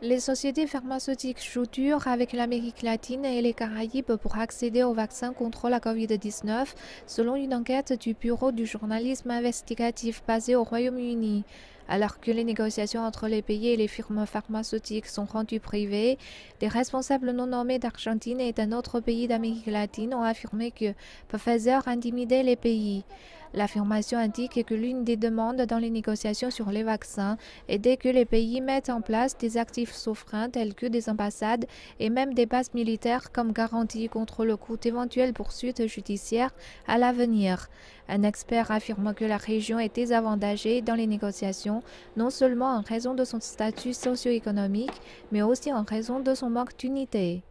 Les sociétés pharmaceutiques jouent dur avec l'Amérique latine et les Caraïbes pour accéder aux vaccins contre la COVID-19, selon une enquête du Bureau du journalisme investigatif basé au Royaume-Uni. Alors que les négociations entre les pays et les firmes pharmaceutiques sont rendues privées, des responsables non nommés d'Argentine et d'un autre pays d'Amérique latine ont affirmé que Pfizer intimidait les pays. L'affirmation indique que l'une des demandes dans les négociations sur les vaccins est dès que les pays mettent en place des actifs souverains tels que des ambassades et même des bases militaires comme garantie contre le coût d'éventuelles poursuites judiciaires à l'avenir. Un expert affirme que la région est désavantagée dans les négociations, non seulement en raison de son statut socio-économique, mais aussi en raison de son manque d'unité.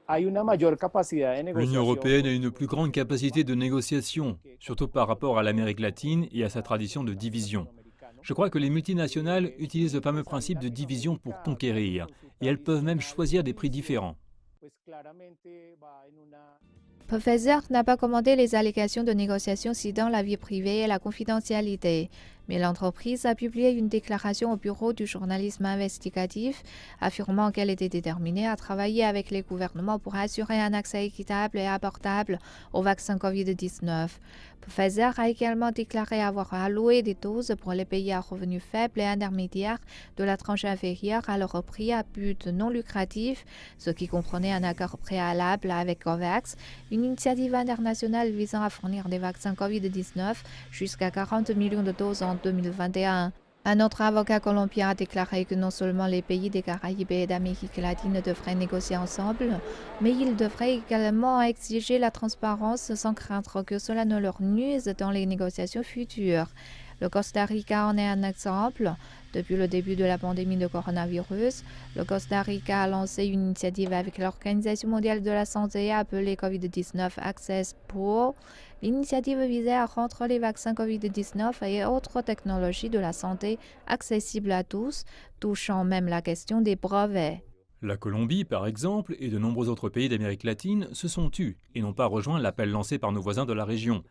L'Union européenne a une plus grande capacité de négociation, surtout par rapport à l'Amérique latine et à sa tradition de division. Je crois que les multinationales utilisent le fameux principe de division pour conquérir, et elles peuvent même choisir des prix différents. Pfizer n'a pas commandé les allégations de négociations citant la vie privée et la confidentialité, mais l'entreprise a publié une déclaration au Bureau du journalisme investigatif affirmant qu'elle était déterminée à travailler avec les gouvernements pour assurer un accès équitable et abordable au vaccin COVID-19. Pfizer a également déclaré avoir alloué des doses pour les pays à revenus faibles et intermédiaires de la tranche inférieure à leur prix à but non lucratif, ce qui comprenait un accord préalable avec COVAX, une initiative internationale visant à fournir des vaccins COVID-19 jusqu'à 40 millions de doses en 2021. Un autre avocat colombien a déclaré que non seulement les pays des Caraïbes et d'Amérique latine devraient négocier ensemble, mais ils devraient également exiger la transparence sans craindre que cela ne leur nuise dans les négociations futures. Le Costa Rica en est un exemple. Depuis le début de la pandémie de coronavirus, le Costa Rica a lancé une initiative avec l'Organisation mondiale de la santé appelée COVID-19 Access Pool. L'initiative visait à rendre les vaccins COVID-19 et autres technologies de la santé accessibles à tous, touchant même la question des brevets. La Colombie, par exemple, et de nombreux autres pays d'Amérique latine se sont tus et n'ont pas rejoint l'appel lancé par nos voisins de la région.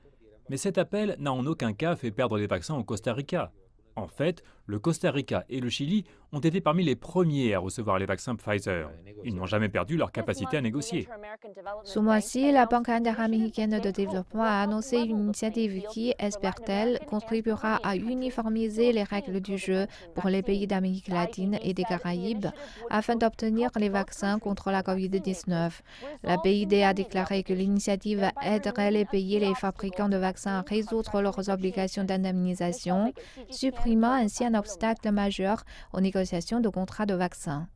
Mais cet appel n'a en aucun cas fait perdre les vaccins au Costa Rica. En fait, le Costa Rica et le Chili ont été parmi les premiers à recevoir les vaccins Pfizer. Ils n'ont jamais perdu leur capacité à négocier. Ce mois-ci, la Banque interaméricaine de développement a annoncé une initiative qui, espère-t-elle, contribuera à uniformiser les règles du jeu pour les pays d'Amérique latine et des Caraïbes afin d'obtenir les vaccins contre la COVID-19. La BID a déclaré que l'initiative aiderait les pays et les fabricants de vaccins à résoudre leurs obligations d'indemnisation, supprimant ainsi un obstacle majeur aux négociations de contrats de vaccins.